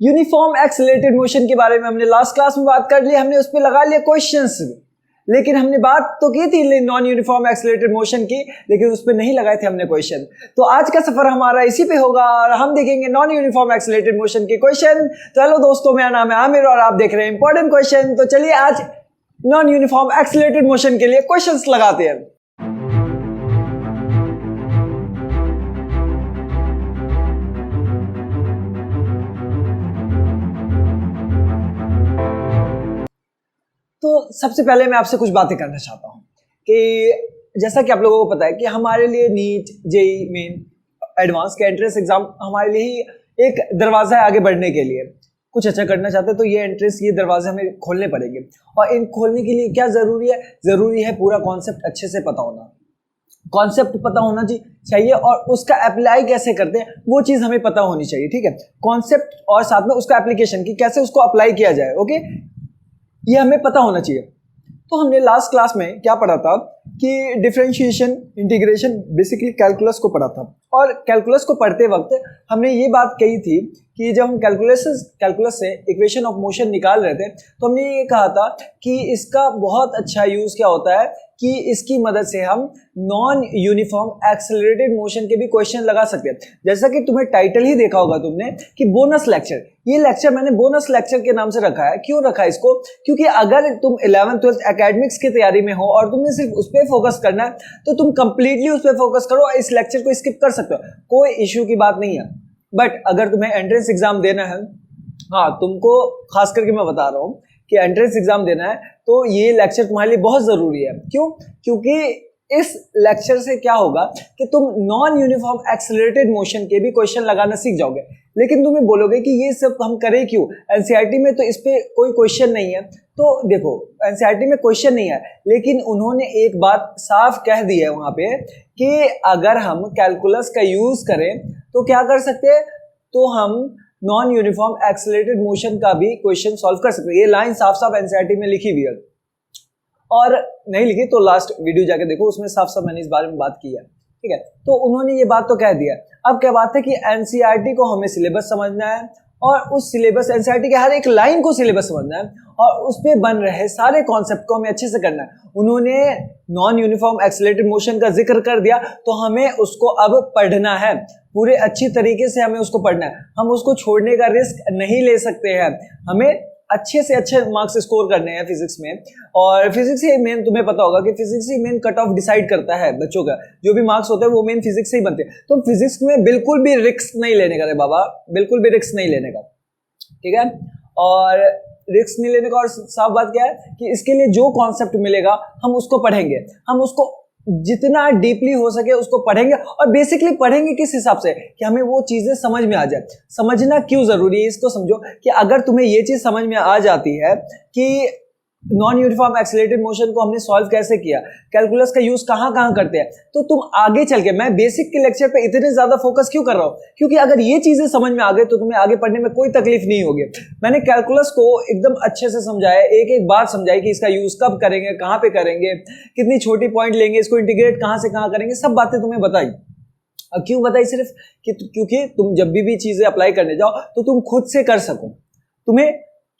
Uniform accelerated motion के बारे में हमने लास्ट क्लास में बात कर ली, हमने उस पर लगा लिया क्वेश्चंस, लेकिन हमने बात तो की थी नॉन यूनिफॉर्म एक्सेलरेटेड मोशन की, लेकिन उस पर नहीं लगाए थे हमने क्वेश्चन। तो आज का सफर हमारा इसी पे होगा और हम देखेंगे नॉन यूनिफॉर्म एक्सेलरेटेड मोशन के क्वेश्चन। तो हेलो दोस्तों, मेरा नाम है आमिर और आप देख रहे हैं इंपॉर्टेंट क्वेश्चन। तो चलिए आज नॉन यूनिफॉर्म एक्सेलरेटेड मोशन के लिए क्वेश्चंस लगाते हैं। तो सबसे पहले मैं आपसे कुछ बातें करना चाहता हूँ कि जैसा कि आप लोगों को पता है कि हमारे लिए नीट, जेई मेन, एडवांस के एंट्रेंस एग्जाम हमारे लिए ही एक दरवाज़ा है आगे बढ़ने के लिए। कुछ अच्छा करना चाहते हैं तो ये एंट्रेंस, ये दरवाजे हमें खोलने पड़ेंगे। और इन खोलने के लिए क्या ज़रूरी है? ज़रूरी है पूरा कॉन्सेप्ट अच्छे से पता होना, कॉन्सेप्ट पता होना चाहिए और उसका अप्लाई कैसे करते हैं वो चीज़ हमें पता होनी चाहिए। ठीक है, कॉन्सेप्ट और साथ में उसका एप्लीकेशन की कैसे उसको अप्लाई किया जाए, ओके, ये हमें पता होना चाहिए। तो हमने लास्ट क्लास में क्या पढ़ा था कि डिफरेंशिएशन, इंटीग्रेशन, बेसिकली कैलकुलस को पढ़ा था। और कैलकुलस को पढ़ते वक्त हमने ये बात कही थी कि जब हम कैलकुलस से इक्वेशन ऑफ मोशन निकाल रहे थे तो हमने ये कहा था कि इसका बहुत अच्छा यूज़ क्या होता है कि इसकी मदद से हम नॉन यूनिफॉर्म एक्सेलरेटेड मोशन के भी क्वेश्चन लगा सकते हैं। जैसा कि तुम्हें टाइटल ही देखा होगा तुमने कि बोनस लेक्चर, ये लेक्चर मैंने बोनस लेक्चर के नाम से रखा है। क्यों रखा है इसको? क्योंकि अगर तुम 11th-12th एकेडमिक्स की तैयारी में हो और तुम्हें सिर्फ उस पर फोकस करना है तो तुम कंप्लीटली उस पर फोकस करो और इस लेक्चर को स्किप कर सकते हो, कोई इश्यू की बात नहीं है। बट अगर तुम्हें एंट्रेंस एग्जाम देना है, हाँ तुमको खास करके मैं बता रहा हूँ कि एंट्रेंस एग्जाम देना है तो ये लेक्चर तुम्हारे लिए बहुत ज़रूरी है। क्यों? क्योंकि इस लेक्चर से क्या होगा कि तुम नॉन यूनिफॉर्म एक्सेलरेटेड मोशन के भी क्वेश्चन लगाना सीख जाओगे। लेकिन तुम्हें बोलोगे कि ये सब हम करें क्यों, एनसीईआरटी में तो इस पे कोई क्वेश्चन नहीं है। तो देखो, एनसीईआरटी में क्वेश्चन नहीं है, लेकिन उन्होंने एक बात साफ कह दी है वहाँ पे कि अगर हम कैलकुलस का यूज़ करें तो क्या कर सकते हैं, तो हम नॉन यूनिफॉर्म एक्सेलरेटेड मोशन का भी क्वेश्चन सॉल्व कर सकते हैं। ये लाइन साफ साफ एनसीईआरटी में लिखी हुई है, और नहीं लिखी तो लास्ट वीडियो जाके देखो, उसमें साफ साफ मैंने इस बारे में बात की है। ठीक है, तो उन्होंने ये बात तो कह दिया। अब क्या बात है कि एनसीईआरटी को हमें सिलेबस समझना है और उस सिलेबस, एनसीईआरटी के हर एक लाइन को सिलेबस समझना है और उस पे बन रहे सारे कॉन्सेप्ट को हमें अच्छे से करना है। उन्होंने नॉन यूनिफॉर्म एक्सेलरेटेड मोशन का जिक्र कर दिया तो हमें उसको अब पढ़ना है, पूरे अच्छी तरीके से हमें उसको पढ़ना है। हम उसको छोड़ने का रिस्क नहीं ले सकते हैं, हमें अच्छे से अच्छे मार्क्स स्कोर करने हैं फिजिक्स में। और फिजिक्स ही मेन, तुम्हें पता होगा कि फिजिक्स ही मेन कट ऑफ डिसाइड करता है बच्चों का, जो भी मार्क्स होते हैं वो मेन फिजिक्स से ही बनते हैं। तो फिजिक्स में बिल्कुल भी रिस्क नहीं लेने का रे बाबा, बिल्कुल भी रिस्क नहीं लेने का। ठीक है, और रिस्क नहीं लेने का, और साफ बात क्या है कि इसके लिए जो कॉन्सेप्ट मिलेगा हम उसको पढ़ेंगे, हम उसको जितना डीपली हो सके उसको पढ़ेंगे। और बेसिकली पढ़ेंगे किस हिसाब से कि हमें वो चीज़ें समझ में आ जाए। समझना क्यों ज़रूरी है इसको समझो कि अगर तुम्हें ये चीज़ समझ में आ जाती है कि नॉन यूनिफॉर्म एक्सेलरेटेड मोशन को हमने सॉल्व कैसे किया, कैलकुलस का यूज़ कहाँ कहाँ करते हैं, तो तुम आगे चल के, मैं बेसिक के लेक्चर पे इतने ज़्यादा फोकस क्यों कर रहा हूँ, क्योंकि अगर ये चीज़ें समझ में आ गई तो तुम्हें आगे पढ़ने में कोई तकलीफ नहीं होगी। मैंने कैलकुलस को एकदम अच्छे से समझाया, एक एक बात समझाई कि इसका यूज़ कब करेंगे, कहाँ पे करेंगे, कितनी छोटी पॉइंट लेंगे, इसको इंटीग्रेट कहाँ से कहाँ करेंगे, सब बातें तुम्हें बताई। अब क्यों बताई? सिर्फ कि क्योंकि तुम जब भी चीज़ें अप्लाई करने जाओ तो तुम खुद से कर सको। तुम्हें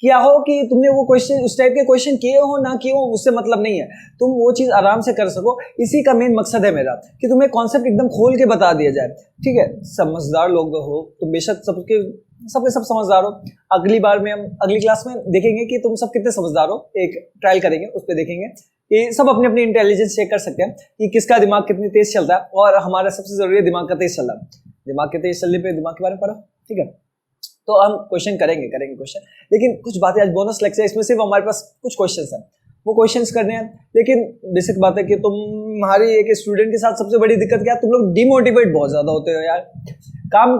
क्या हो कि तुमने वो क्वेश्चन, उस टाइप के क्वेश्चन किए हो ना किए हो, उससे मतलब नहीं है, तुम वो चीज़ आराम से कर सको। इसी का मेन मकसद है मेरा कि तुम्हें कॉन्सेप्ट एकदम खोल के बता दिया जाए। ठीक है, समझदार लोग हो तुम, बेशक सबके सब समझदार हो। अगली बार में हम अगली क्लास में देखेंगे कि तुम सब कितने समझदार हो, एक ट्रायल करेंगे, उस पर देखेंगे कि सब अपनी अपनी इंटेलिजेंस चेक कर सकते हैं कि किसका दिमाग कितनी तेज चलता है। और हमारा सबसे जरूरी है दिमाग का तेज चलना। दिमाग के तेज चलने पे दिमाग के बारे में पढ़ो। ठीक है, तो हम क्वेश्चन करेंगे क्वेश्चन, लेकिन कुछ बातें आज बोनस लेक्चर, इसमें सिर्फ हमारे पास कुछ क्वेश्चंस हैं, वो क्वेश्चंस करने हैं। लेकिन बेसिक बात है कि तुम्हारी एक स्टूडेंट के साथ सबसे बड़ी दिक्कत क्या है, तुम लोग डिमोटिवेट बहुत ज़्यादा होते हो यार, काम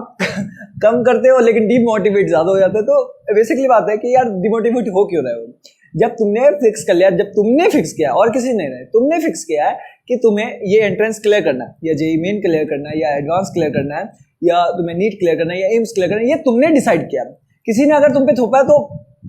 कम करते हो लेकिन डिमोटिवेट ज़्यादा हो जाते हो। तो बेसिकली बात है कि यार डिमोटिवेट हो क्यों रहे हो? जब तुमने फिक्स कर लिया, जब तुमने फिक्स किया और किसी ने नहीं, तुमने फिक्स किया है कि तुम्हें ये एंट्रेंस क्लियर करना है, या जेईई मेन क्लियर करना है, या एडवांस क्लियर करना है, या तुम्हें नीट क्लियर करना है, या एम्स क्लियर करना है, ये तुमने डिसाइड किया। किसी ने अगर तुम पे थोपा है तो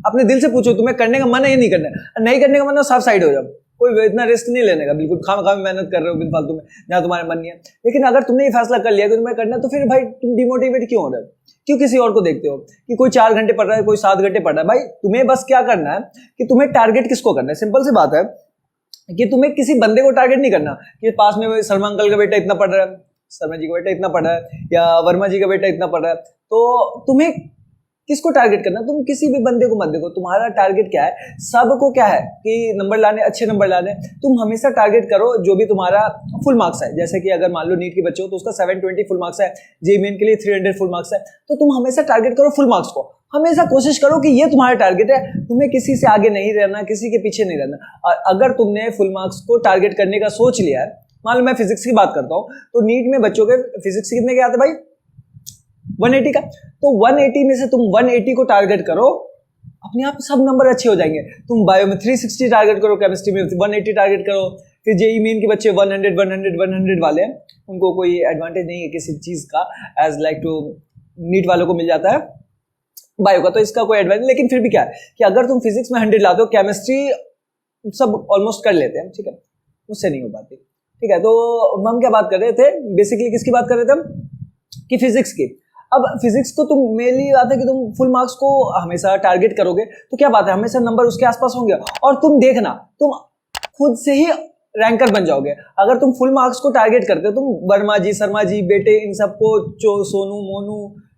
अपने दिल से पूछो तुम्हें करने का मन है या नहीं करना है। नहीं करने का मन है, साफ साइड हो जाओ, कोई इतना रिस्क नहीं लेने का, बिल्कुल खाम मेहनत कर रहे हो बिन फालतू में जहाँ तुम्हारा मन नहीं है। लेकिन अगर तुमने ये फैसला कर लिया कि तुम्हें करना है तो फिर भाई तुम डिमोटिवेट क्यों हो रहे हो? क्यों किसी और को देखते हो कि कोई 4 घंटे पढ़ रहा है, कोई 7 घंटे पढ़ रहा है? भाई तुम्हें बस क्या करना है कि तुम्हें टारगेट किसको करना है। सिंपल सी बात है कि तुम्हें किसी बंदे को टारगेट नहीं करना कि पास में शर्मा अंकल का बेटा इतना पढ़ रहा है, शर्मा जी का बेटा इतना पढ़ रहा है, या वर्मा जी का बेटा इतना पढ़ रहा है। तो तुम्हें किसको टारगेट करना? तुम किसी भी बंदे को मत देखो। तुम्हारा टारगेट क्या है? सबको क्या है कि नंबर लाने, अच्छे नंबर लाने। तुम हमेशा टारगेट करो जो भी तुम्हारा फुल मार्क्स है। जैसे कि अगर मान लो नीट के बच्चे हो तो उसका 720 फुल मार्क्स है, जेईई मेन के लिए 300 फुल मार्क्स है। तो तुम हमेशा टारगेट करो फुल मार्क्स को। हमेशा कोशिश करो कि ये तुम्हारा टारगेट है। तुम्हें किसी से आगे नहीं रहना, किसी के पीछे नहीं रहना। और अगर तुमने फुल मार्क्स को टारगेट करने का सोच लिया है, मान लो मैं फिजिक्स की बात करता हूँ, तो नीट में बच्चों के फिजिक्स कितने के आते भाई? 180 का। तो 180 में से तुम 180 को टारगेट करो, अपने आप सब नंबर अच्छे हो जाएंगे। तुम बायो में 360 टारगेट करो, केमिस्ट्री में 180 टारगेट करो। फिर जेईई मेन के बच्चे 100 वाले हैं, उनको कोई एडवांटेज नहीं है किसी चीज का, एज लाइक टू नीट वालों को मिल जाता है बायो का, तो इसका कोई एडवांटेज। लेकिन फिर भी क्या है कि अगर तुम फिजिक्स में 100 लाते हो, केमिस्ट्री सब ऑलमोस्ट कर लेते हैं, ठीक है, उससे नहीं हो पाती, ठीक है। तो हम क्या बात कर रहे थे बेसिकली, किसकी बात कर रहे थे हम? कि फिजिक्स की। अब फिजिक्स को तुम मेनली बात है कि तुम फुल मार्क्स को हमेशा टारगेट करोगे तो क्या बात है, हमेशा नंबर उसके आसपास होंगे और तुम देखना तुम खुद से ही रैंकर बन जाओगे। अगर तुम फुल मार्क्स को टारगेट करते हो, तुम वर्मा जी, शर्मा जी बेटे, इन सबको, सोनू, मोनू,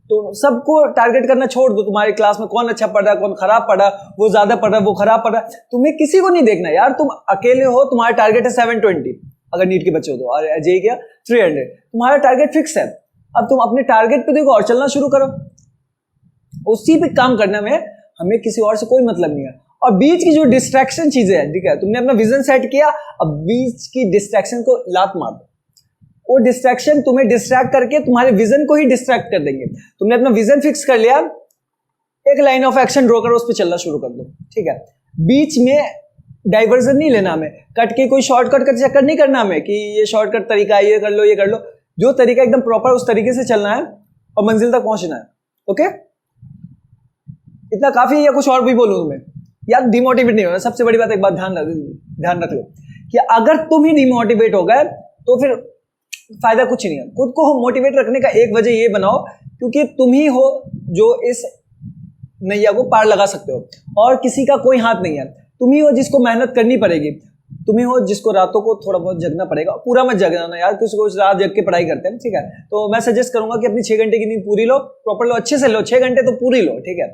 तो सबको टारगेट करना छोड़ दो। तुम्हारे क्लास में कौन अच्छा पढ़ रहा है, कौन खराब पढ़ रहा है, वो ज्यादा पढ़ रहा है, वो खराब पढ़ रहा है, तुम्हें किसी को नहीं देखना यार। तुम अकेले हो, तुम्हारा टारगेट है 720 अगर नीट के बच्चे हो तो, और जेईई क्या 300, तुम्हारा टारगेट फिक्स है। अब तुम अपने टारगेट पे देखो और चलना शुरू करो, उसी पे काम करने में हमें किसी और से कोई मतलब नहीं है। और बीच की जो डिस्ट्रैक्शन चीजें हैं, ठीक है, तुमने अपना विजन सेट किया, अब बीच की डिस्ट्रैक्शन को लात मार दो। वो डिस्ट्रैक्शन तुम्हें डिस्ट्रैक्ट करके तुम्हारे विजन को ही डिस्ट्रैक्ट कर देंगे। तुमने अपना विजन फिक्स कर लिया, एक लाइन ऑफ एक्शन ड्रॉ करो, उस पर चलना शुरू कर दो, ठीक है। बीच में डाइवर्जन नहीं लेना हमें, कट के कोई शॉर्टकट का चक्कर नहीं करना हमें कि ये शॉर्टकट तरीका है, ये कर लो, ये कर लो। जो तरीका एकदम प्रॉपर, उस तरीके से चलना है और मंजिल तक पहुंचना है। ओके, इतना काफी है या कुछ और भी बोलूं तुम्हें? यार डिमोटिवेट नहीं होना। सबसे बड़ी बात, एक बात ध्यान रख लो कि अगर तुम ही डिमोटिवेट हो गए तो फिर फायदा कुछ नहीं है। खुद को मोटिवेट रखने का एक वजह ये बनाओ क्योंकि तुम ही हो जो इस नैया को पार लगा सकते हो और किसी का कोई हाथ नहीं है। तुम ही हो जिसको मेहनत करनी पड़ेगी, तुम ही हो जिसको रातों को थोड़ा बहुत जगना पड़ेगा। पूरा मत जगना ना यार, किसी को रात जग के पढ़ाई करते हैं, ठीक है। तो मैं सजेस्ट करूंगा कि अपनी 6 घंटे की नींद पूरी लो, प्रॉपर लो, अच्छे से लो, 6 घंटे तो पूरी लो, ठीक है,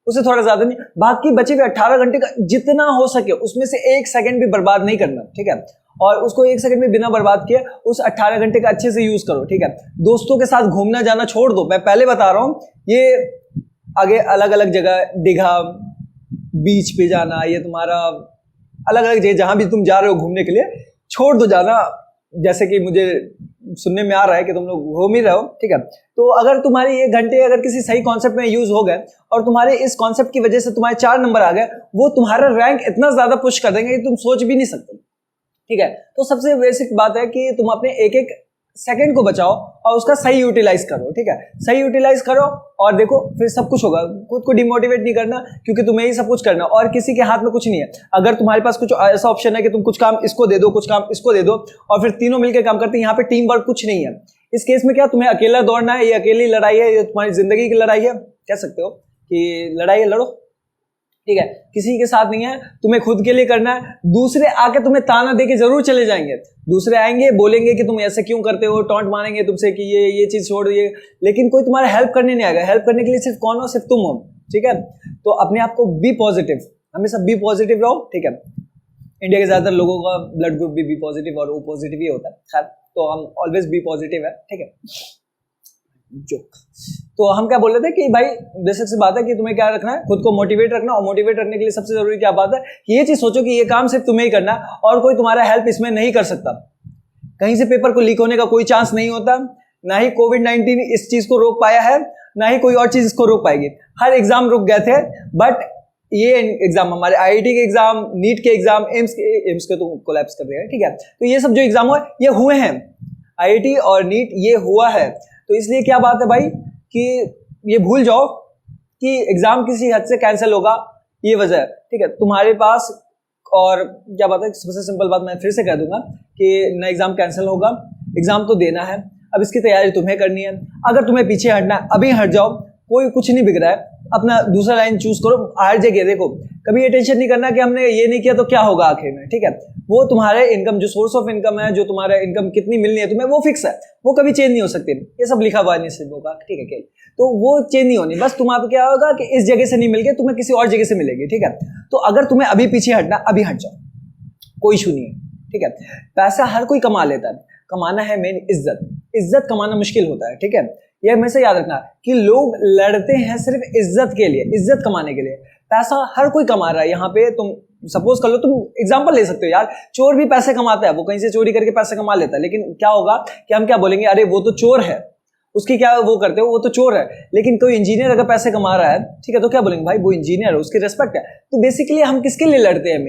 उससे थोड़ा ज्यादा नहीं। बाकी बचे हुए 18 घंटे का जितना हो सके उसमें से 1 सेकंड भी बर्बाद नहीं करना, ठीक है। और उसको 1 सेकंड भी बिना बर्बाद किए उस 18 घंटे का अच्छे से यूज करो, ठीक है। दोस्तों के साथ घूमना जाना छोड़ दो, मैं पहले बता रहा हूं, ये आगे अलग अलग जगह, दीघा बीच पे जाना, ये तुम्हारा अलग अलग जगह जहां भी तुम जा रहे हो घूमने के लिए, छोड़ दो जाना। जैसे कि मुझे सुनने में आ रहा है कि तुम लोग घूम ही रहे हो, ठीक है। तो अगर तुम्हारे ये घंटे अगर किसी सही कॉन्सेप्ट में यूज हो गए और तुम्हारे इस कॉन्सेप्ट की वजह से तुम्हारे 4 नंबर आ गए, वो तुम्हारा रैंक इतना ज्यादा पुश कर देंगे कि तुम सोच भी नहीं सकते, ठीक है। तो सबसे बेसिक बात है कि तुम अपने एक एक सेकंड को बचाओ और उसका सही यूटिलाइज करो, ठीक है। सही यूटिलाइज करो और देखो फिर सब कुछ होगा। खुद को डिमोटिवेट नहीं करना क्योंकि तुम्हें ही सब कुछ करना और किसी के हाथ में कुछ नहीं है। अगर तुम्हारे पास कुछ ऐसा ऑप्शन है कि तुम कुछ काम इसको दे दो, कुछ काम इसको दे दो और फिर तीनों मिलकर काम करते हैं, यहाँ पे टीम वर्क कुछ नहीं है। इस केस में क्या तुम्हें अकेला दौड़ना है, ये अकेली लड़ाई है, ये तुम्हारी जिंदगी की लड़ाई है, कह सकते हो कि लड़ाई है, लड़ो, ठीक है। किसी के साथ नहीं है, तुम्हें खुद के लिए करना है। दूसरे आके तुम्हें ताना देके जरूर चले जाएंगे, दूसरे आएंगे बोलेंगे कि तुम ऐसे क्यों करते हो, टॉन्ट मारेंगे तुमसे कि ये चीज छोड़, ये, लेकिन कोई तुम्हारा हेल्प करने नहीं आएगा। हेल्प करने के लिए सिर्फ कौन हो? सिर्फ तुम हो, ठीक है। तो अपने आप को बी पॉजिटिव, हमेशा बी पॉजिटिव रहो, ठीक है। इंडिया के ज्यादातर लोगों का ब्लड ग्रुप भी बी पॉजिटिव और ओ पॉजिटिव ही होता है, खैर तो हम ऑलवेज बी पॉजिटिव है, ठीक है। जोक। तो हम क्या बोल रहे थे कि भाई बेसिक सी बात है कि तुम्हें क्या रखना है, खुद को मोटिवेट रखना। और मोटिवेट रखने के लिए सबसे जरूरी क्या बात है कि ये चीज सोचो कि ये काम सिर्फ तुम्हें ही करना है और कोई तुम्हारा हेल्प इसमें नहीं कर सकता। कहीं से पेपर को लीक होने का कोई चांस नहीं होता, ना ही कोविड-19 इस चीज को रोक पाया है, ना ही कोई और चीज इसको रोक पाएगी। हर एग्जाम रुक गए थे, बट ये एग्जाम हमारे आईआईटी के एग्जाम, नीट के एग्जाम, एम्स के तो कोलैप्स कर रहे हैं, ठीक है। तो ये सब जो एग्जाम हुए ये हुए हैं, आईआईटी और नीट ये हुआ है। तो इसलिए क्या बात है भाई कि ये भूल जाओ कि एग्जाम किसी हद से कैंसिल होगा, ये वजह है, ठीक है तुम्हारे पास। और क्या बात है, सबसे सिंपल बात मैं फिर से कह दूंगा कि ना एग्जाम कैंसिल होगा, एग्जाम तो देना है, अब इसकी तैयारी तुम्हें करनी है। अगर तुम्हें पीछे हटना है अभी हट जाओ, कोई कुछ नहीं बिक रहा है, अपना दूसरा लाइन चूज करो। हर जगह देखो, कभी ये टेंशन नहीं करना कि हमने ये नहीं किया तो क्या होगा आखिर में, ठीक है। वो तुम्हारे इनकम, जो सोर्स ऑफ इनकम है, जो तुम्हारा इनकम कितनी मिलनी है तुम्हें, वो फिक्स है, वो कभी चेंज नहीं हो सकती। ये सब लिखा हुआ है नसीबों का, ठीक है। तो वो चेंज नहीं होनी, बस तुम्हारा क्या होगा कि इस जगह से नहीं मिल गया, तुम्हें किसी और जगह से मिलेगी, ठीक है। तो अगर तुम्हें अभी पीछे हटना, अभी हट जाओ, कोई इशू नहीं है, ठीक है। पैसा हर कोई कमा लेता है, कमाना है मेन इज्जत। इज्जत कमाना मुश्किल होता है, ठीक है। ये हमेशा याद रखना कि लोग लड़ते हैं सिर्फ इज्जत के लिए, इज्जत कमाने के लिए। पैसा हर कोई कमा रहा है। यहाँ पे तुम सपोज कर लो, तुम एग्जांपल ले सकते हो यार, चोर भी पैसे कमाता है, वो कहीं से चोरी करके पैसे कमा लेता है, लेकिन क्या होगा कि हम क्या बोलेंगे, अरे वो तो चोर है, उसकी क्या वो करते हो, वो तो चोर है। लेकिन कोई इंजीनियर अगर पैसे कमा रहा है, ठीक है, तो क्या बोलेंगे, भाई वो इंजीनियर है, उसकी रिस्पेक्ट है। तो बेसिकली हम किसके लिए लड़ते हैं,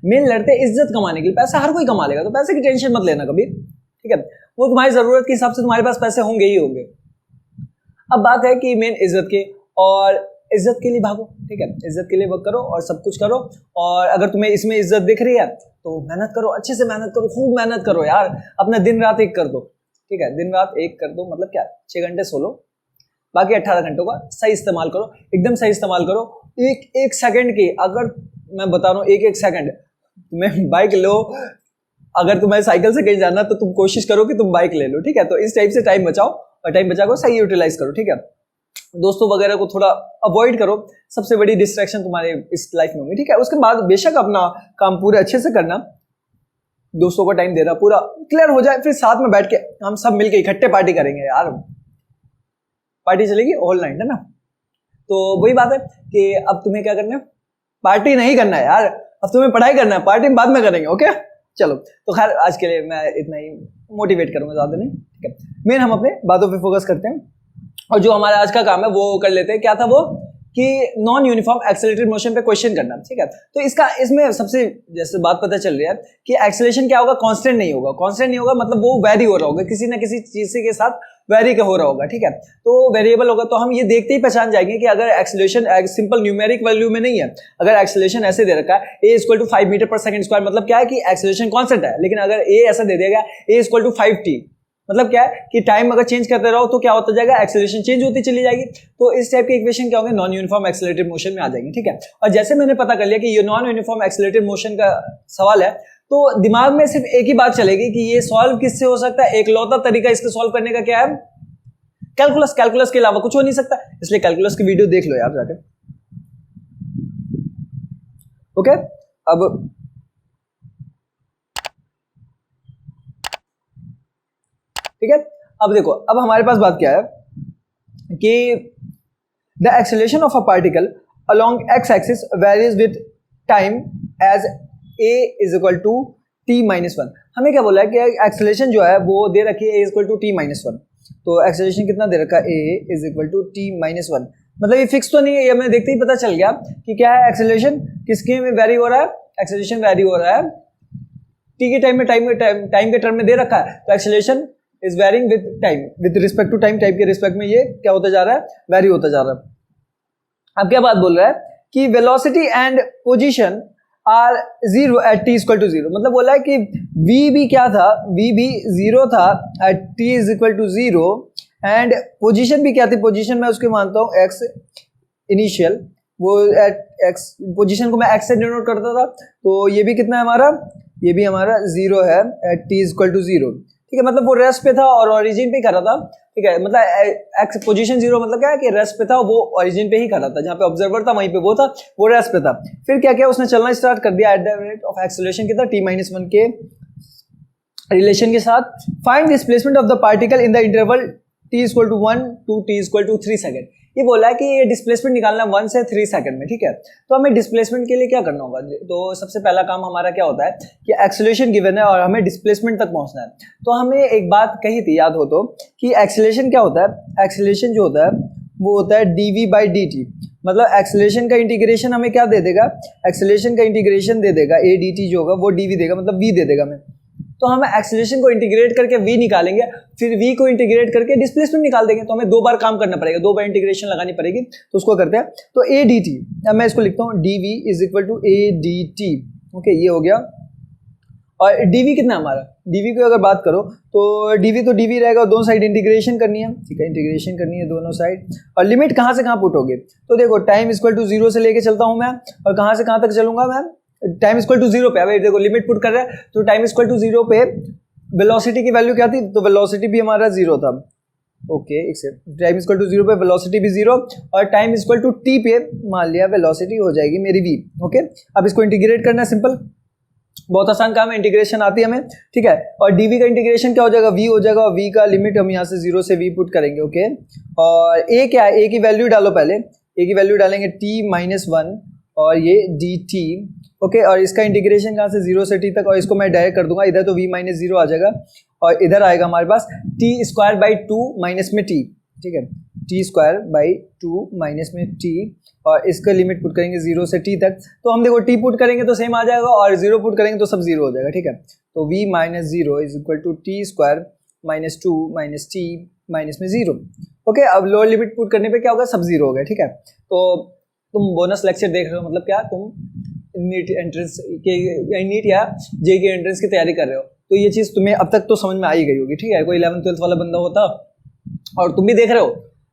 मेन लड़ते हैं इज्जत कमाने के लिए। पैसा हर कोई कमा लेगा, तो पैसे की टेंशन मत लेना कभी, ठीक है। वो तुम्हारी जरूरत के हिसाब से तुम्हारे पास पैसे होंगे ही होंगे। अब बात है कि मेन इज्जत की, और इज्जत के लिए भागो, ठीक है। इज्जत के लिए वर्क करो और सब कुछ करो। और अगर तुम्हें इसमें इज्जत दिख रही है तो मेहनत करो, अच्छे से मेहनत करो, खूब मेहनत करो यार, अपना दिन रात एक कर दो, ठीक है। दिन रात एक कर दो, मतलब क्या, 6 घंटे सो लो, बाकी 18 घंटों का सही इस्तेमाल करो, एकदम सही इस्तेमाल करो। एक सेकंड की, अगर मैं बता रहा हूँ, एक सेकंड तुम्हें बाइक लो, अगर तुम्हें साइकिल से कहीं जाना तो तुम कोशिश करो कि तुम बाइक ले लो, ठीक है। तो इस टाइप से टाइम बचाओ, और टाइम बचा कर सही यूटिलाइज करो, ठीक है। दोस्तों वगैरह को थोड़ा अवॉइड करो, सबसे बड़ी डिस्ट्रैक्शन तुम्हारे इस लाइफ में होगी, ठीक है। उसके बाद बेशक अपना काम पूरे अच्छे से करना, दोस्तों को टाइम देना पूरा क्लियर हो जाए, फिर साथ में बैठ के हम सब मिलके इकट्ठे पार्टी करेंगे यार, पार्टी चलेगी ऑल नाइट, है ना। तो वही बात है कि अब तुम्हें क्या करना है, पार्टी नहीं करना है यार, अब तुम्हें पढ़ाई करना है, पार्टी बाद में करेंगे, ओके। चलो, तो खैर आज के लिए मैं इतना ही मोटिवेट करूंगा, ज्यादा नहीं, ठीक है। मेन हम अपने बातों पे फोकस करते हैं, और जो हमारा आज का काम है वो कर लेते हैं। क्या था वो, कि नॉन यूनिफॉर्म एक्सेलरेटेड मोशन पे क्वेश्चन करना, ठीक है। तो इसमें सबसे जैसे बात पता चल रही है कि एक्सेलरेशन क्या होगा, कांस्टेंट नहीं होगा। कांस्टेंट नहीं होगा मतलब वो वेरी हो रहा होगा, किसी ना किसी चीज के साथ वेरी हो रहा होगा, ठीक है। तो वेरिएबल होगा, तो हम ये देखते ही पहचान जाएंगे कि अगर एक्सेलरेशन सिंपल न्यूमेरिक वैल्यू में नहीं है, अगर एक्सेलरेशन ऐसे दे रखा है a = 5 मीटर पर सेकंड स्क्वायर, मतलब क्या है कि एक्सेलरेशन कांस्टेंट है। लेकिन अगर a ऐसा दे दिया गया a = 5t, मतलब क्या है कि टाइम अगर चेंज करते रहो तो क्या होता जाएगा, एक्सेलरेशन चेंज होती चली जाएगी। तो इस टाइप के इक्वेशन क्या होंगे, नॉन यूनिफॉर्म एक्सेलरेटेड मोशन में आ जाएंगे, ठीक है। और जैसे मैंने पता कर लिया कि ये नॉन यूनिफॉर्म एक्सेलरेटेड मोशन का सवाल है, तो दिमाग में सिर्फ एक ही बात चलेगी कि ये सॉल्व किससे हो सकता है। एकलौता तरीका इसके सॉल्व करने का क्या है, कैलकुलस। कैलकुलस के अलावा कुछ हो नहीं सकता, इसलिए कैलकुलस की वीडियो देख लो यार जाकर, ओके। अब ठीक है, अब देखो, अब हमारे पास बात क्या है कि the acceleration of a particle along X axis varies with time as a = t-1। हमें क्या बोला है कि एक्सेलरेशन जो है वो दे रखी है a = t-1। तो एक्सेलरेशन कितना दे रखा है, a = t-1। मतलब ये फिक्स तो नहीं है, ये हमें देखते ही पता चल गया कि क्या है, एक्सेलरेशन किसके में वेरी हो रहा है, एक्सेलरेशन वेरी हो रहा है t के टाइम में, टाइम के टर्म में दे रखा है। तो acceleration is varying with time, with respect to time के रिस्पेक्ट में ये क्या होता जा रहा है, वेरी होता जा रहा है। अब क्या बात बोल रहा है कि velocity and position are 0 at t = 0। मतलब बोला है कि v भी क्या था, v भी 0 था एट t = 0, एंड पोजीशन भी क्या थी, पोजीशन मैं उसके मानता हूँ x इनिशियल, वो एट x, पोजीशन को मैं x से डिनोट करता था। तो ये भी कितना है हमारा, ये भी हमारा 0 है एट t = 0, ठीक है। मतलब वो रेस्ट पे था और ओरिजिन पे ही खड़ा था, ठीक है। मतलब एक्स पोजीशन 0 मतलब क्या है कि रेस्ट पे था, वो ओरिजिन पे ही खड़ा था, जहाँ पे ऑब्जर्वर था वहीं पे वो था, वो रेस्ट पे था। फिर क्या किया उसने, चलना स्टार्ट कर दिया at the rate of acceleration कितना, t-1 के रिलेशन के साथ। Find displacement of the particle in the interval t = 1 to t = 3 second. ये बोला है कि ये डिस्प्लेसमेंट निकालना 1 से 3 सेकंड में, ठीक है। तो हमें डिस्प्लेसमेंट के लिए क्या करना होगा, तो सबसे पहला काम हमारा क्या होता है कि एक्सेलरेशन गिवन है और हमें डिस्प्लेसमेंट तक पहुंचना है। तो हमें एक बात कही थी, याद हो तो, कि एक्सेलरेशन क्या होता है, एक्सेलरेशन जो होता है वो होता है dv/dt। मतलब एक्सेलरेशन का इंटीग्रेशन हमें क्या दे देगा, एक्सेलरेशन का इंटीग्रेशन दे देगा a dt जो होगा वो dv देगा, मतलब v दे देगा हमें। तो हम एक्सेलरेशन को इंटीग्रेट करके v निकालेंगे, फिर v को इंटीग्रेट करके डिस्प्लेसमेंट निकाल देंगे। तो हमें 2 बार काम करना पड़ेगा, 2 बार इंटीग्रेशन लगानी पड़ेगी। तो उसको करते हैं, तो a dt, अब मैं इसको लिखता हूँ dv = a dt, ओके, ये हो गया। और dv कितना है हमारा, dv की अगर बात करो तो dv रहेगा, दोनों साइड इंटीग्रेशन करनी है, ठीक है, इंटीग्रेशन करनी है दोनों साइड। और लिमिट कहाँ से कहाँ पुट होगी, तो देखो टाइम इक्वल टू 0 से लेके चलता हूँ मैं, और कहाँ से कहाँ तक चलूंगा मैं, टाइम इक्वल टू 0 पे। अभी देखो लिमिट पुट कर रहा है तो टाइम इक्वल टू 0 पे वेलोसिटी की वैल्यू क्या थी, तो वेलोसिटी भी हमारा 0 था, ओके, टाइम इक्वल टू 0 पे वेलोसिटी भी 0, और टाइम इक्वल टू t पे मान लिया वेलोसिटी हो जाएगी मेरी v, ओके। अब इसको इंटीग्रेट करना है, सिंपल, बहुत आसान काम है, इंटीग्रेशन आती है हमें, ठीक है। और dv का इंटीग्रेशन क्या हो जाएगा, v हो जाएगा, और v का लिमिट हम यहाँ से 0 से v पुट करेंगे, ओके। और a क्या है, a की वैल्यू डालो पहले, a की वैल्यू डालेंगे t-1 और ये dt, ओके। और इसका इंटीग्रेशन कहाँ से, 0 से t तक, और इसको मैं डायरेक्ट कर दूंगा, इधर तो v-0 आ जाएगा, और इधर आएगा हमारे पास t² माइनस में t, ठीक है, t² माइनस में t, और इसका लिमिट पुट करेंगे 0 से t तक। तो हम देखो t पुट करेंगे तो सेम आ जाएगा, और 0 पुट करेंगे तो सब 0 हो जाएगा, ठीक है। तो v-0 is equal to t² minus 2 minus t minus में 0, ओके। अब लोअर लिमिट पुट करने पे क्या होगा, सब 0 हो गया, ठीक है। तो तुम बोनस लेक्चर देख रहे हो, मतलब क्या, तुम नीट एंट्रेंस के, नीट या जे की एंट्रेंस की तैयारी कर रहे हो, तो ये चीज़ तुम्हें अब तक तो समझ में आ ही गई होगी, ठीक है। कोई 11th-12th वाला बंदा होता और तुम भी देख रहे हो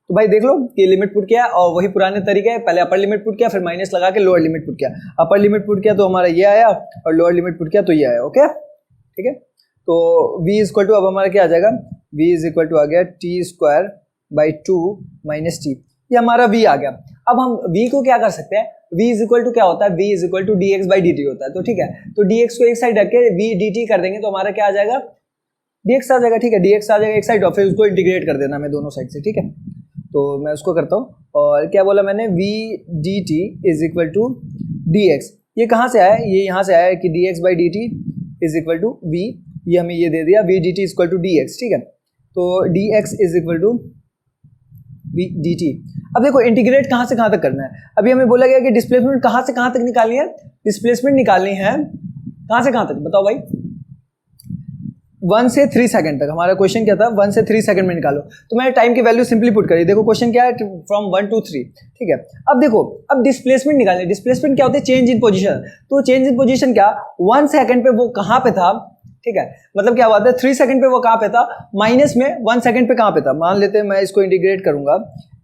तो भाई देख लो कि लिमिट पुट किया, और वही पुराने तरीके है, पहले अपर लिमिट पुट किया, फिर माइनस लगा के लोअर लिमिट पुट किया, अपर लिमिट पुट किया तो हमारा ये आया, और लोअर लिमिट पुट किया तो ये आया, ओके, ठीक है। तो v इक्वल टू, अब हमारा क्या आ जाएगा, v इज इक्वल टू आ गया t² माइनस t, ये हमारा v आ गया। अब हम v को क्या कर सकते हैं, v इज इक्वल टू क्या होता है, v is equal to dx/dt होता है, तो ठीक है, तो dx को एक साइड रख के v dt कर देंगे तो हमारा क्या आ जाएगा, dx आ जाएगा, ठीक है, dx आ जाएगा एक साइड, और फिर उसको इंटीग्रेट कर देना मैं दोनों साइड से, ठीक है। तो मैं उसको करता हूँ, और क्या बोला मैंने, v dt is equal to dx, ये कहाँ से आया, ये यहाँ से आया कि dx/dt is equal to v, ये हमें ये दे दिया v dt is equal to dx, ठीक है। तो dx is equal to v dt। अब देखो इंटीग्रेट कहाँ से कहाँ तक करना है, अभी हमें बोला गया कि डिस्प्लेसमेंट कहाँ से कहाँ तक निकालनी है, डिस्प्लेसमेंट निकालनी है कहाँ से कहाँ तक, बताओ भाई, 1 से 3 सेकंड तक। हमारा क्वेश्चन क्या था, 1 से 3 सेकंड में निकालो, तो मैंने टाइम की वैल्यू सिंपली पुट करी, देखो क्वेश्चन क्या है, फ्रॉम 1 to 3, ठीक है। अब देखो, अब डिस्प्लेसमेंट निकालने, डिस्प्लेसमेंट क्या होता है, चेंज इन पोजीशन, तो चेंज इन पोजीशन क्या, 1 सेकंड पे वो कहाँ पे था, ठीक है, मतलब क्या बात है, 3 सेकंड पे वो कहाँ पे था, माइनस में 1 सेकंड पे कहाँ पे था, मान लेते हैं मैं इसको इंटीग्रेट करूंगा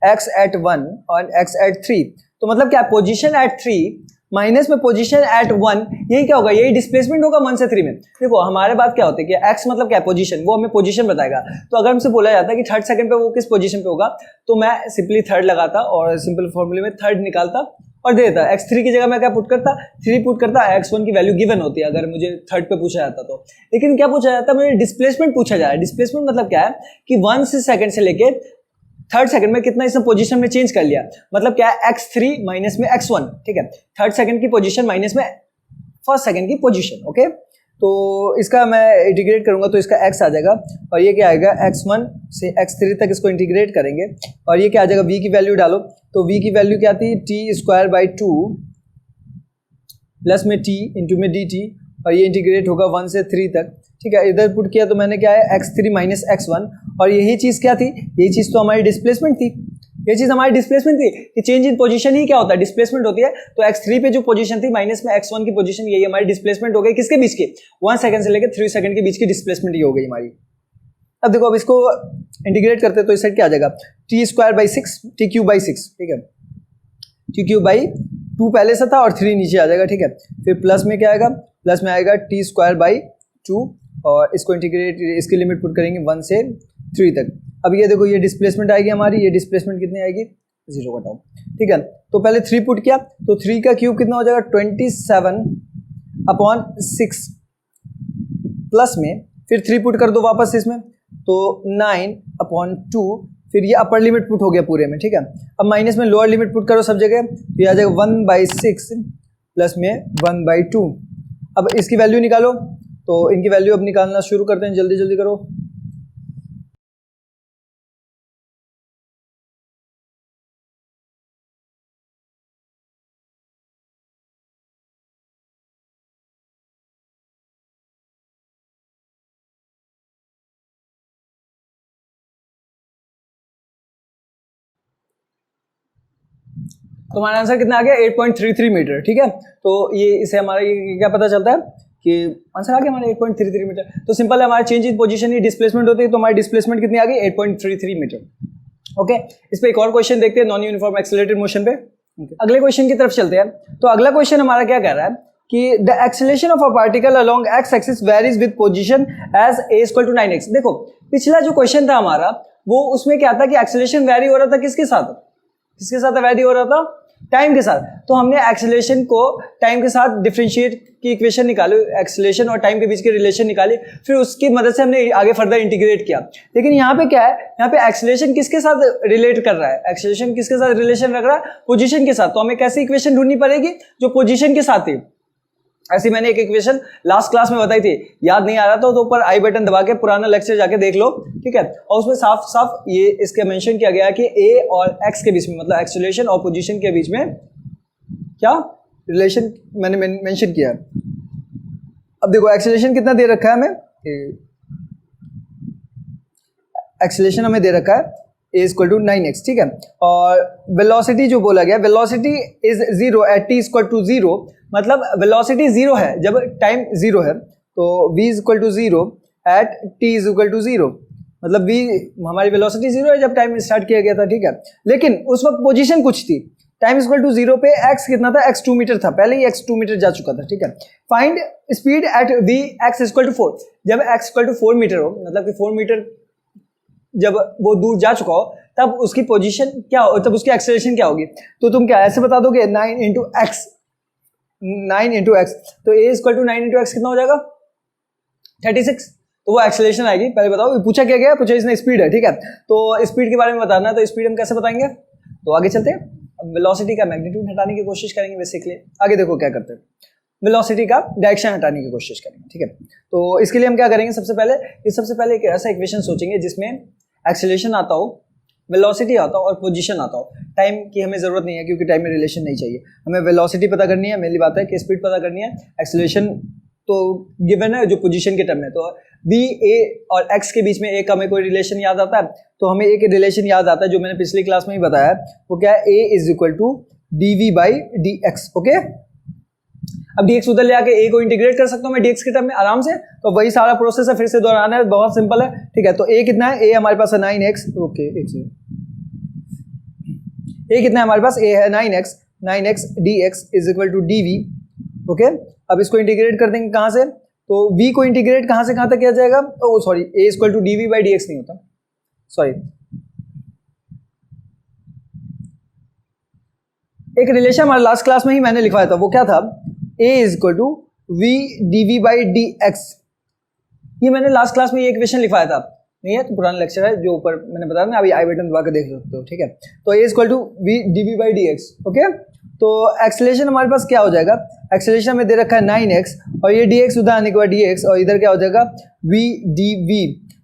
x at 1 और x at 3, तो मतलब क्या, पोजीशन एट 3 माइनस में पोजीशन एट 1, यही क्या होगा, यही डिस्प्लेसमेंट होगा 1 से 3 में। देखो हमारे बात क्या होती है कि x मतलब क्या है, पोजीशन, वो हमें पोजीशन बताएगा, तो अगर हमसे बोला जाता है कि थर्ड सेकंड पे वो किस पोजीशन पे होगा, तो मैं सिंपली थर्ड लगाता और सिंपल फॉर्मूले में थर्ड निकालता और दे देता, x3 की जगह मैं क्या पुट करता, 3 पुट करता, x1 की वैल्यू गिवन होती है अगर मुझे थर्ड पे पूछा जाता तो। लेकिन क्या पूछा जाता है, मुझे डिस्प्लेसमेंट पूछा जा रहा है। डिस्प्लेसमेंट मतलब क्या है कि 1 सेकंड से लेके थर्ड सेकंड में कितना इसने पोजीशन में चेंज कर लिया, मतलब क्या है, x3 माइनस में x1, ठीक है, थर्ड सेकंड की पोजीशन माइनस में फर्स्ट सेकंड की पोजीशन, ओके। तो इसका मैं इंटीग्रेट करूंगा तो इसका x आ जाएगा, और ये क्या आएगा, x1 से x3 तक इसको इंटीग्रेट करेंगे, और ये क्या आ जाएगा, v की वैल्यू डालो, तो v की वैल्यू क्या थी, t² प्लस में t इंटू में dt, और ये इंटीग्रेट होगा 1 से 3 तक, ठीक है। इधर पुट किया तो मैंने क्या है, x3 माइनस x1, और यही चीज़ क्या थी, यही चीज़ तो हमारी डिस्प्लेसमेंट थी, ये चीज़ हमारी डिस्प्लेसमेंट थी कि चेंज इन पोजीशन ही क्या होता है, डिस्प्लेसमेंट होती है। तो x3 पे जो पोजीशन थी माइनस में x1 की पोजीशन, यही हमारी डिस्प्लेसमेंट हो गई, किसके बीच की, 1 सेकंड से लेकर 3 सेकंड के बीच की डिस्प्लेसमेंट ये हो गई हमारी। अब देखो, अब इसको इंटीग्रेट करते हैं तो इस साइड क्या आ जाएगा, t²/6 t³/6, ठीक है, t³/2 पहले से था और 3 नीचे आ जाएगा, ठीक है। फिर प्लस में क्या आएगा, प्लस में आएगा t²/2, और इसको इंटीग्रेट, इसकी लिमिट पुट करेंगे 1 से 3 तक। अब ये देखो, ये डिस्प्लेसमेंट आएगी हमारी, ये डिस्प्लेसमेंट कितनी आएगी, 0 घटाओ, ठीक है। तो पहले 3 पुट किया तो 3 का क्यूब कितना हो जाएगा, 27/6, प्लस में फिर 3 पुट कर दो वापस इसमें, तो 9/2, फिर ये अपर लिमिट पुट हो गया पूरे में, ठीक है। अब माइनस में लोअर लिमिट पुट करो सब जगह, तो ये आ जाएगा 1/6 प्लस में 1/2। अब इसकी वैल्यू निकालो, तो इनकी वैल्यू अब निकालना शुरू करते हैं, जल्दी जल्दी करो। तो हमारा आंसर कितना आ गया, 8.33 मीटर, ठीक है। तो ये इसे हमारा ये क्या पता चलता है कि आंसर आ गया हमारा 8.33 मीटर। तो सिंपल है, हमारा change in position he displacement होती है, तो हमारी डिस्प्लेसमेंट कितनी आ गई 8.33 मीटर। ओके, इस पे एक और क्वेश्चन देखते हैं नॉन यूनिफॉर्म एक्सेलरेटेड मोशन पे। अगले क्वेश्चन की तरफ चलते हैं। तो अगला क्वेश्चन हमारा क्या कह रहा है कि the acceleration of a particle along X axis varies with position as a equal to 9x। देखो पिछला जो क्वेश्चन था हमारा वो उसमें क्या था कि एक्सेलरेशन वेरी हो रहा था किसके साथ वेरी हो रहा था टाइम के साथ। तो हमने एक्सेलरेशन को टाइम के साथ डिफरेंशिएट की इक्वेशन निकाली, एक्सेलरेशन और टाइम के बीच के रिलेशन निकाली, फिर उसकी मदद से हमने आगे फर्दर इंटीग्रेट किया। लेकिन यहाँ पे क्या है, यहाँ पे एक्सेलरेशन किसके साथ रिलेट कर रहा है, एक्सेलरेशन किसके साथ रिलेशन रख रहा है, पोजीशन के साथ। तो हमें कैसी इक्वेशन ढूंढनी पड़ेगी जो पोजीशन के साथ थी। ऐसी मैंने एक इक्वेशन लास्ट क्लास में बताई थी, याद नहीं आ रहा तो ऊपर आई बटन दबा के पुराना लेक्चर जाके देख लो, ठीक है। और उसमें साफ साफ ये इसके मेंशन किया गया है कि a और x के बीच में, मतलब एक्सेलरेशन और पोजीशन के बीच में क्या रिलेशन मैंने मेंशन किया है। अब देखो एक्सेलरेशन कितना दे रखा है हमें, एक्सेलरेशन हमें दे रखा है a इक्वल टू 9x, ठीक है। और वेलोसिटी जो बोला गया, velocity is 0 at t equal to 0, मतलब वेलोसिटी 0 है जब टाइम 0 है, तो v equal to 0 at t is equal to 0, मतलब v हमारी वेलोसिटी 0 है जब टाइम स्टार्ट किया गया था, ठीक है। लेकिन उस वक्त पोजीशन कुछ थी, टाइम इक्वल टू 0 पे x कितना था, x 2 मीटर था, पहले ही x 2 मीटर जा चुका था, ठीक है। Find speed at v x equal to 4, जब x इक्वल टू 4 मीटर हो, मतलब कि 4 मीटर जब वो दूर जा चुका हो तब उसकी पोजीशन क्या हो, तब उसकी एक्सेलरेशन क्या होगी। तो तुम क्या ऐसे बता दोगे 9 इंटू एक्स, तो a equal to 9 into x कितना हो जाएगा 36, तो वो एक्सेलरेशन आएगी। पहले बताओ पूछा क्या गया, पूछा इसने स्पीड है, ठीक है। तो स्पीड के बारे में बताना है, तो स्पीड हम कैसे बताएंगे, तो आगे चलते हैं। अब वेलोसिटी का मैग्नीट्यूड हटाने की कोशिश करेंगे बेसिकली। आगे देखो क्या करते हैं, वेलोसिटी का डायरेक्शन हटाने की कोशिश करेंगे, ठीक है। तो इसके लिए हम क्या करेंगे, सबसे पहले एक ऐसा इक्वेशन सोचेंगे जिसमें एक्सेलरेशन आता हो, वेलोसिटी आता हो और पोजीशन आता हो। टाइम की हमें जरूरत नहीं है क्योंकि टाइम में रिलेशन नहीं चाहिए, हमें वेलोसिटी पता करनी है, मेनली बात है कि स्पीड पता करनी है, एक्सेलरेशन तो गिवन है जो पोजीशन के टर्म में। तो v a और x के बीच में एक हमें कोई रिलेशन याद आता है, तो हमें एक रिलेशन याद आता है जो मैंने पिछली क्लास में ही बताया है, वो क्या है, a is equal to dv by dx, okay. अब dx उधर ले आके a को इंटीग्रेट कर सकता हूँ मैं dx के टर्म में आराम से, तो वही सारा प्रोसेस है, फिर से दोहराना है, बहुत सिंपल है, ठीक है। तो a कितना है, a हमारे पास है 9x, ओके, a कितना है हमारे पास, a है 9x dx is equal to dv, okay. अब इसको इंटीग्रेट कर देंगे कहां से, तो v को इंटीग्रेट कहां से कहां तक किया जाएगा, oh sorry, a equal to dv by dx नहीं होता, सॉरी। एक रिलेशन हमारे लास्ट क्लास में ही मैंने लिखवाया था, वो क्या था, a is equal to v dv by dx। ये मैंने लास्ट क्लास में ये इक्वेशन लिखवाया था, नहीं है तो पुराना लेक्चर है जो ऊपर मैंने बताया ना, अभी आई बटन दबा के देख सकते हो, ठीक है। तो a equal to v dv by dx, okay. तो एक्सेलरेशन हमारे पास क्या हो जाएगा, एक्सेलरेशन में दे रखा है 9x और ये dx उधर आने के बाद dx, और इधर क्या हो जाएगा v dv।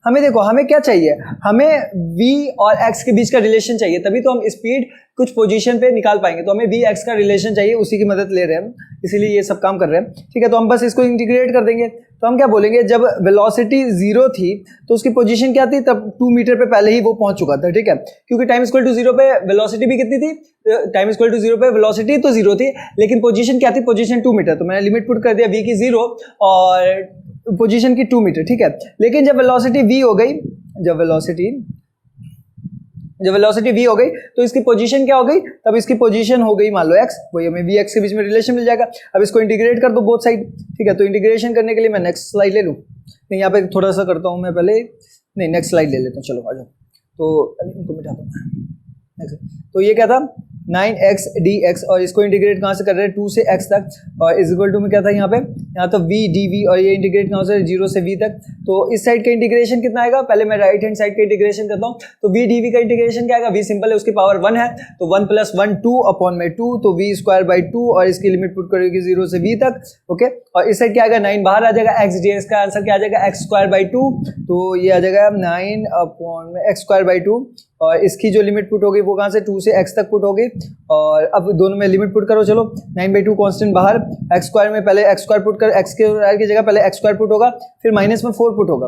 हमें देखो हमें क्या चाहिए, हमें v और x के बीच का रिलेशन चाहिए, तभी तो हम स्पीड कुछ पोजीशन पे निकाल पाएंगे। तो हमें v x का रिलेशन चाहिए, उसी की मदद ले रहे हैं, इसीलिए ये सब काम कर रहे हैं, ठीक है। तो हम बस इसको इंटीग्रेट कर देंगे, तो हम क्या बोलेंगे, जब वेलोसिटी 0 थी तो उसकी पोजीशन क्या थी, तब 2 मीटर पे पहले ही वो पहुंच चुका था, ठीक है। क्योंकि टाइम इक्वल टू 0 पे वेलोसिटी भी कितनी थी, टाइम इक्वल टू 0 पे वेलोसिटी तो 0 थी, लेकिन पोजीशन क्या थी, पोजीशन 2 मीटर। तो मैंने लिमिट पुट कर दिया v की 0 और पोजीशन की 2 मीटर, ठीक है। लेकिन जब वेलोसिटी v हो गई, जब वेलोसिटी v हो गई तो इसकी पोजीशन क्या हो गई, तब इसकी पोजीशन हो गई मान लो x, वही हमें v x के बीच में रिलेशन मिल जाएगा। अब इसको इंटीग्रेट कर दो बोथ साइड, ठीक है। तो इंटीग्रेशन करने के लिए मैं नेक्स्ट स्लाइड ले लूँ, नहीं यहाँ पे थोड़ा सा करता हूँ मैं पहले, नहीं नेक्स्ट स्लाइड ले लेता हूँ, चलो आ जाओ। तो इनको मिटा दो, तो ये क्या था 9x dx, और इसको इंटीग्रेट कहाँ से कर रहे हैं 2 से x तक, और इज इक्वल टू में क्या था यहाँ पे, यहाँ तो v dv, और ये इंटीग्रेट कहाँ से 0 से v तक। तो इस साइड का इंटीग्रेशन कितना आएगा, पहले मैं राइट हैंड साइड का इंटीग्रेशन करता हूँ। तो v dv का इंटीग्रेशन क्या आएगा, v सिंपल है, उसकी पावर 1 है, तो 1 + 1 2 अपॉन में 2, तो v स्क्वायर बाई 2, और इसकी लिमिट पुट करोगे 0 से v तक, ओके। और इस साइड क्या आएगा 9 बाहर आ जाएगा, x dx का आंसर क्या आ जाएगा x स्क्वायर बाई 2, तो ये आ जाएगा 9 अपॉन में x स्क्वायर बाई 2, और इसकी जो लिमिट पुट होगी वो कहाँ से 2 से x तक पुट होगी। और अब दोनों में लिमिट पुट करो, चलो 9/2 कांस्टेंट बाहर, x स्क्वायर में पहले x स्क्वायर पुट कर, x के की जगह पहले x स्क्वायर पुट होगा, फिर माइनस में 4 पुट होगा,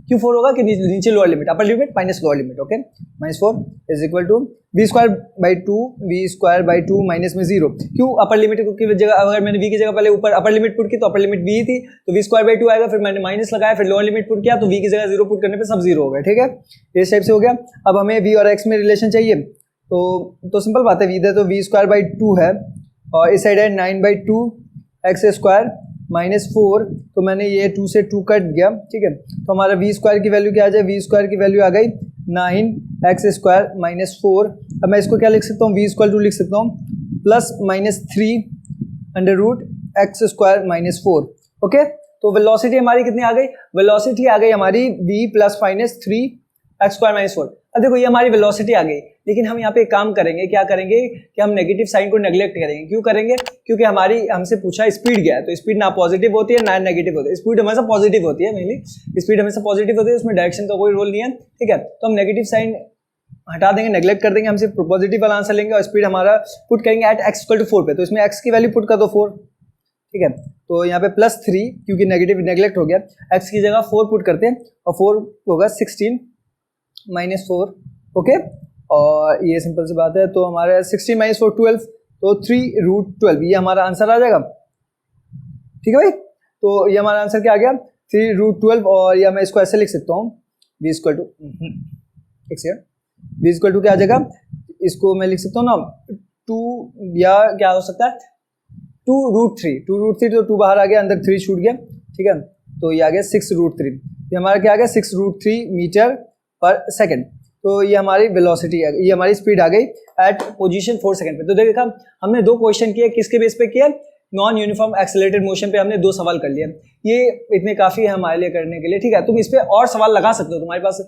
Q4 होगा कि नीचे lower limit, upper limit minus lower limit, okay. -4 is equal to v²/2 minus में 0। क्यों? अपर लिमिट की जगह अगर मैंने v की जगह पहले ऊपर अपर लिमिट पुट की तो अपर लिमिट v थी, तो v²/2 आएगा, फिर मैंने माइनस लगाया, फिर लोअर लिमिट पुट किया तो v की जगह 0 पुट करने पे सब 0 हो गया, ठीक है। इस टाइप से हो गया। अब हमें v और x में रिलेशन चाहिए, तो सिंपल बात है, v दे तो v²/2 है और इस साइड है 9/2 x² -4, तो मैंने ये 2 से 2 कट गया, ठीक है। तो हमारा v² की वैल्यू क्या आ जाए, v² की वैल्यू आ गई 9x² -4। अब मैं इसको क्या लिख सकता हूँ, v² लिख सकता हूँ +-3 x² -4, ओके। तो वेलोसिटी हमारी कितनी आ गई, वेलोसिटी आ गई हमारी v +-3 x² -4। अब देखो ये हमारी वेलोसिटी आ गई, लेकिन हम यहाँ पे एक काम करेंगे, क्या करेंगे कि हम नेगेटिव साइन को नेग्लेक्ट करेंगे। क्यों करेंगे? क्योंकि हमारी हमसे पूछा स्पीड क्या है, तो स्पीड ना पॉजिटिव होती है ना नेगेटिव होती है, स्पीड हमेशा पॉजिटिव होती है, मेनली स्पीड हमेशा पॉजिटिव होती है, उसमें डायरेक्शन का कोई रोल नहीं है, ठीक है। तो हम नेगेटिव साइन हटा देंगे, नेग्लेक्ट कर देंगे, हम सिर्फ पॉजिटिव वाला आंसर लेंगे और स्पीड हमारा पुट करेंगे एट x = 4 पे, तो इसमें x की वैल्यू पुट कर दो 4, ठीक है। तो यहाँ पे +3 क्योंकि नेगेटिव नेग्लेक्ट हो गया, x की जगह 4 पुट करते हैं और 4 होगा 16 -4, ओके। और ये सिंपल सी बात है, तो हमारा 16 -4 12, तो 3√12 ये हमारा आंसर आ जाएगा, ठीक है भाई। तो ये हमारा आंसर क्या आ गया, 3√12, और या मैं इसको ऐसे लिख सकता हूँ v = क्या आ जाएगा, इसको मैं लिख सकता हूँ ना 2, या क्या हो सकता है 2√3, तो 2 बाहर आ गया, अंदर 3 छूट गया, ठीक है। तो ये आ गया 6√3, ये हमारा क्या आ गया 6√3 मीटर पर सेकेंड। तो ये हमारी वेलोसिटी है, ये हमारी स्पीड आ गई एट पोजीशन 4 सेकंड पे। तो देखा हमने 2 क्वेश्चन किए, किसके बेस पे किया, नॉन यूनिफॉर्म एक्सेलरेटेड मोशन पे हमने 2 सवाल कर लिए। ये इतने काफी है हमारे लिए करने के लिए, ठीक है। तुम इस पे और सवाल लगा सकते हो, तुम्हारे पास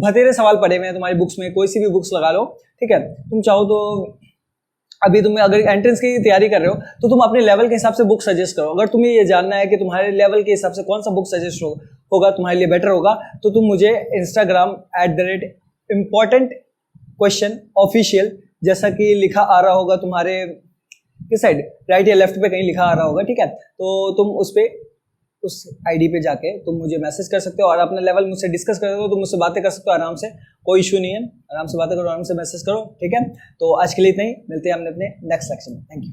बतेरे सवाल पड़े हुए हैं तुम्हारी बुक्स में, कोई सी भी बुक्स लगा लो, ठीक है। तुम चाहो तो अभी तुम अगर एंट्रेंस की तैयारी कर रहे हो तो तुम अपने लेवल के हिसाब से बुक सजेस्ट करो। अगर तुम्हें ये जानना है कि तुम्हारे लेवल के हिसाब से कौन सा बुक सजेस्ट होगा तुम्हारे लिए बेटर होगा, तो तुम मुझे इंस्टाग्राम @importantquestion official, जैसा कि लिखा आ रहा होगा तुम्हारे किस साइड, राइट या लेफ्ट पे कहीं लिखा आ रहा होगा, ठीक है। तो तुम उस आईडी पे जाके तुम मुझे मैसेज कर सकते हो और अपना लेवल मुझसे डिस्कस कर सकते हो, तुम मुझसे बातें कर सकते हो आराम से, कोई इशू नहीं है, आराम से बातें करो, आराम से मैसेज करो, ठीक है। तो आज के लिए इतना ही, मिलते हैं हमने अपने नेक्स्ट लेक्चर में, थैंक यू।